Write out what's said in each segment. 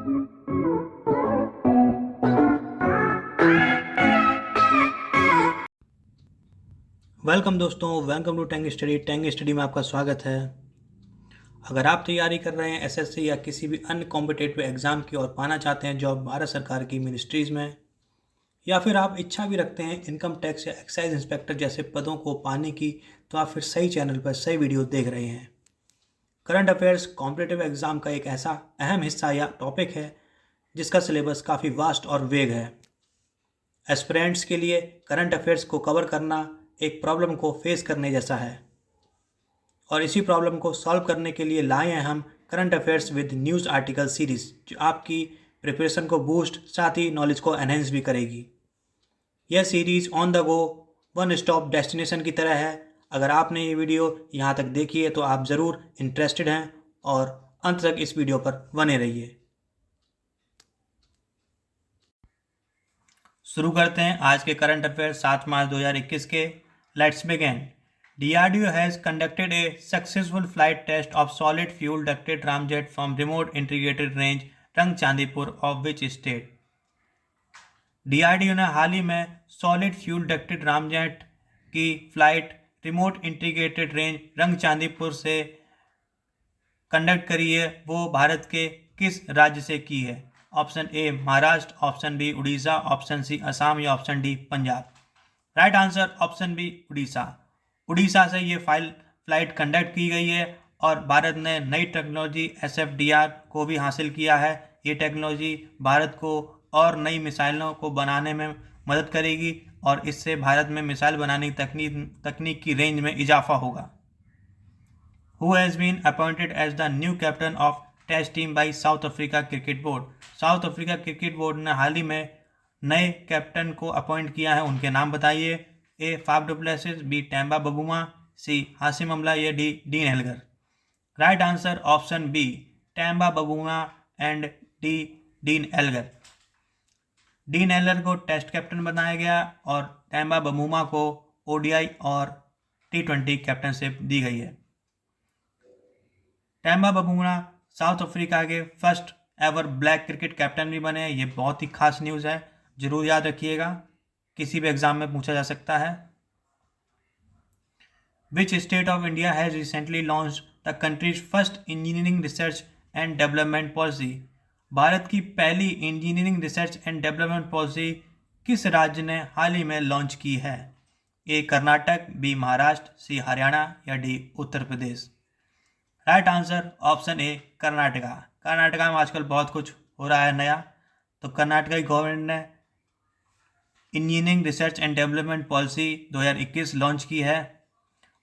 Welcome दोस्तों, welcome to Tang study में आपका स्वागत है। अगर आप तैयारी कर रहे हैं एसएससी या किसी भी अन्य कॉम्पिटेटिव एग्ज़ाम की और पाना चाहते हैं जॉब भारत सरकार की मिनिस्ट्रीज़ में, या फिर आप इच्छा भी रखते हैं इनकम टैक्स या एक्साइज इंस्पेक्टर जैसे पदों को पाने की, तो आप फिर सही चैनल पर सही वीडियो देख रहे हैं। करंट अफेयर्स कॉम्पिटेटिव एग्ज़ाम का एक ऐसा अहम हिस्सा या टॉपिक है जिसका सिलेबस काफ़ी वास्ट और वेग है। एस्पिरेंट्स के लिए करंट अफेयर्स को कवर करना एक प्रॉब्लम को फेस करने जैसा है, और इसी प्रॉब्लम को सॉल्व करने के लिए लाए हैं हम current affairs with news article series, जो आपकी प्रिपरेशन को बूस्ट साथ ही नॉलेज को एनहेंस भी करेगी। यह series on the go one stop destination की तरह है। अगर आपने ये वीडियो यहाँ तक देखी है तो आप ज़रूर इंटरेस्टेड हैं और अंत तक इस वीडियो पर बने रहिए। शुरू करते हैं आज के करंट अफेयर 7 मार्च 2021 के। Let's begin. DRDO has conducted a successful flight test of solid fuel ducted ramjet from remote integrated range Rangchandipur of which state? DRDO ने हाल ही में सॉलिड फ्यूल डक्टेड रामजेट की फ्लाइट रिमोट इंटीग्रेटेड रेंज रंगचांदीपुर से conduct करी है, वो भारत के किस राज्य से की है? Option A Maharashtra, option B Orissa, option C Assam या option D Punjab. Right answer option B Orissa. Orissa से ये फ्लाइट कंडक्ट की गई है और भारत ने नई टेक्नोलॉजी SFDR को भी हासिल किया है। ये टेक्नोलॉजी भारत को और नई मिसाइलों को बनाने में मदद करेगी और इससे भारत में मिसाइल बनाने की तकनीक की रेंज में इजाफा होगा। Who has been appointed as the new captain of test team by South Africa cricket board? South Africa cricket board ने हाल ही में नए कैप्टन को अपॉइंट किया है, उनके नाम बताइए। A Faf du Plessis, B Temba Bavuma, C Hashim Amla या D Dean Elgar. Right answer option B Temba Bavuma and D Dean Elgar. Dean Elgar को टेस्ट कैप्टन बनाया गया और टेम्बा बबूमा को ODI और T20 कैप्टनशिप दी गई है। Temba बबूमा south Africa के first ever black cricket captain भी बने। ये बहुत ही खास न्यूज़ है, जरूर याद रखिएगा, किसी भी एग्जाम में पूछा जा सकता है। Which state of India has recently launch the countries first engineering research and development policy? Bharat की पहली engineering research and development policy किस राज्य ने हाल ही में लॉन्च की है? ए कर्नाटक, बी महाराष्ट्र, सी हरियाणा या D Uttar Pradesh. Right answer option A Karnataka. Karnataka में आजकल बहुत कुछ हो रहा है नया, तो कर्नाटका की गवर्नमेंट ने engineering research and development policy 2021 launch की है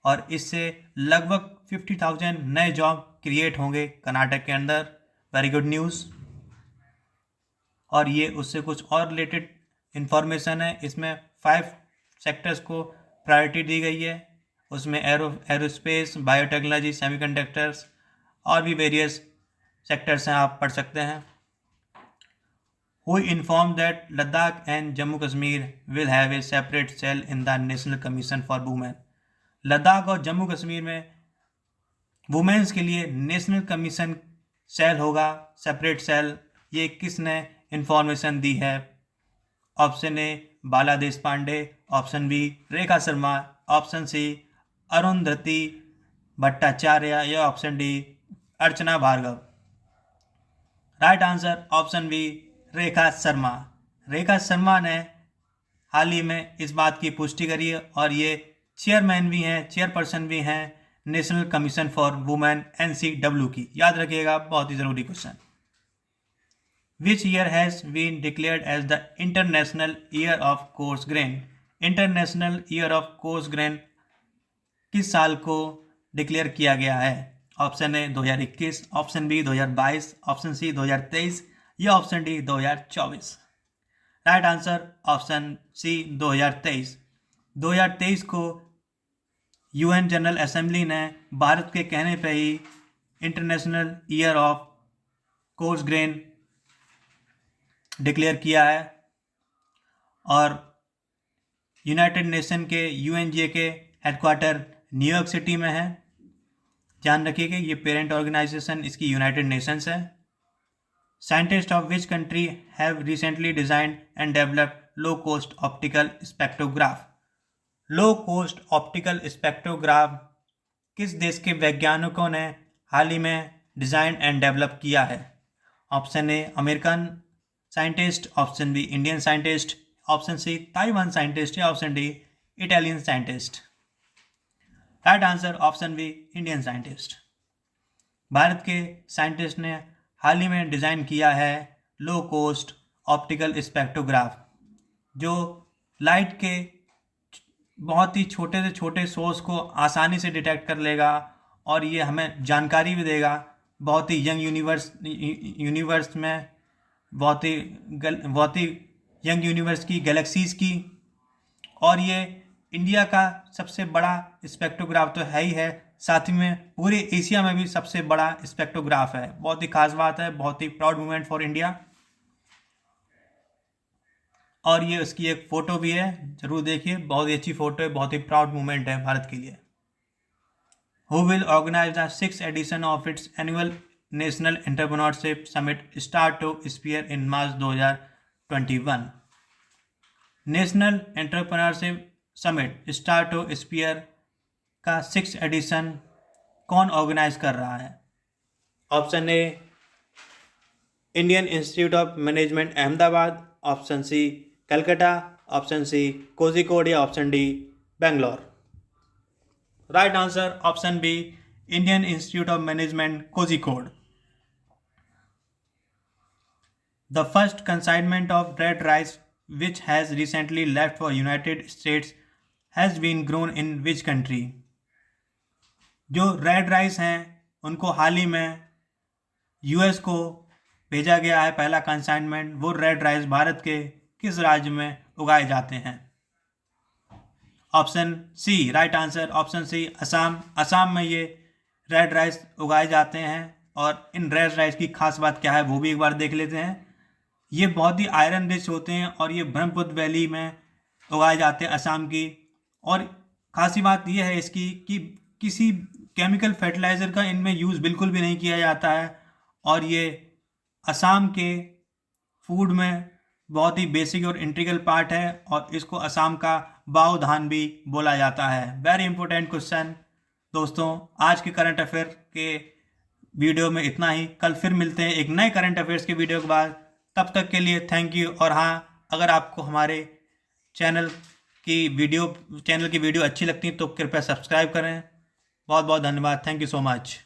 और इससे लगभग 50,000 नए जॉब क्रिएट होंगे कर्नाटक के अंदर। Very good news. और ये उससे कुछ और रिलेटेड इंफॉर्मेशन है। इसमें 5 सेक्टर्स को प्रायोरिटी दी गई है, उसमें एरोस्पेस, बायोटेक्नोलॉजी, सेमीकंडक्टर्स और भी वेरियस सेक्टर्स हैं, आप पढ़ सकते हैं। Who inform that Ladakh and Jammu Kashmir will have a separate cell in the national commission for women? Ladakh और जम्मू कश्मीर में वुमेन्स के लिए नेशनल कमीशन सेल होगा, सेपरेट सेल। ये किसने इन्फॉर्मेशन दी है? Option A Bala Deshpande, option B Rekha Sharma, option C Arundhati Bhattacharya या option D Archana Bhargava. Right answer option B Rekha Sharma. Rekha Sharma ने हाल ही में इस बात की पुष्टि करी है और ये चेयरपर्सन भी हैं national commission for women NCW की। याद रखिएगा, बहुत ही जरूरी question. Which year has been declared as the international year of course grain? International year of course grain किस साल को डिक्लेयर किया गया है? Option A 2021, option B 2022, option C 2023 या option D 2024। Right answer option C 2023। 2023 को UN general assembly ने भारत के कहने पर ही international year of course grain declare किया है और यूनाइटेड नेशन के UNGA के हेडक्वार्टर न्यूयॉर्क सिटी में है। ध्यान रखिएगा, ये पेरेंट ऑर्गेनाइजेशन इसकी यूनाइटेड नेशंस है। Scientists of which country have recently designed and developed low cost optical spectrograph? Low cost optical spectrograph किस देश के वैज्ञानिकों ने हाल ही में डिज़ाइन एंड डेवलप किया है? Option A American scientist, option B Indian scientist, option C Taiwan scientist या option D Italian scientist. Right answer option B Indian scientist. Bharat के साइंटिस्ट ने हाल ही में डिज़ाइन किया है लो कोस्ट ऑप्टिकल स्पेक्ट्रोग्राफ, जो लाइट के बहुत ही छोटे से छोटे सोर्स को आसानी से डिटेक्ट कर लेगा और ये हमें जानकारी भी देगा बहुत ही यंग यूनिवर्स में, बहुत ही यंग यूनिवर्स की, गैलेक्सीज़ की। और ये इंडिया का सबसे बड़ा स्पेक्ट्रोग्राफ तो है ही है, साथ ही में पूरे एशिया में भी सबसे बड़ा स्पेक्ट्रोग्राफ है। बहुत ही खास बात है, बहुत ही प्राउड मोमेंट फॉर इंडिया। और ये उसकी एक फ़ोटो भी है, ज़रूर देखिए, बहुत ही अच्छी फ़ोटो है, बहुत ही प्राउड मोमेंट है भारत के लिए। Who will organise the 6th edition of its annual national entrepreneurship summit start to spear in March 2021? National entrepreneurship summit start to spear का 6th एडिशन कौन ऑर्गेनाइज कर रहा है? Option A Indian institute of management Ahmedabad, option C Calcutta, option C Kozhikode या option D Bangalore. Right answer option B Indian institute of management Kozhikode. The first consignment of red rice which has recently left for United States has been grown in which country? जो red rice हैं उनको हाल ही में US को भेजा गया है पहला कंसाइनमेंट। वो रेड राइस भारत के किस राज्य में उगाए जाते हैं? Option C right answer option C Assam. Assam में ये रेड राइस उगाए जाते हैं। और इन रेड राइस की खास बात क्या है वो भी एक बार देख लेते हैं। ये बहुत ही आयरन रिच होते हैं और ये ब्रह्मपुत्र वैली में उगाए जाते हैं असम की। और खासी बात यह है इसकी कि किसी केमिकल फर्टिलाइज़र का इनमें यूज़ बिल्कुल भी नहीं किया जाता है और ये असम के फूड में बहुत ही बेसिक और इंटीग्रल पार्ट है और इसको असम का बाओ धान भी बोला जाता है। Very important question. दोस्तों आज के करंट अफेयर के वीडियो में इतना ही। कल फिर मिलते हैं एक नए करंट अफेयर्स के वीडियो के बाद। तब तक के लिए थैंक यू। और हाँ, अगर आपको हमारे चैनल की वीडियो अच्छी लगती है तो कृपया सब्सक्राइब करें। बहुत बहुत धन्यवाद। Thank you so much.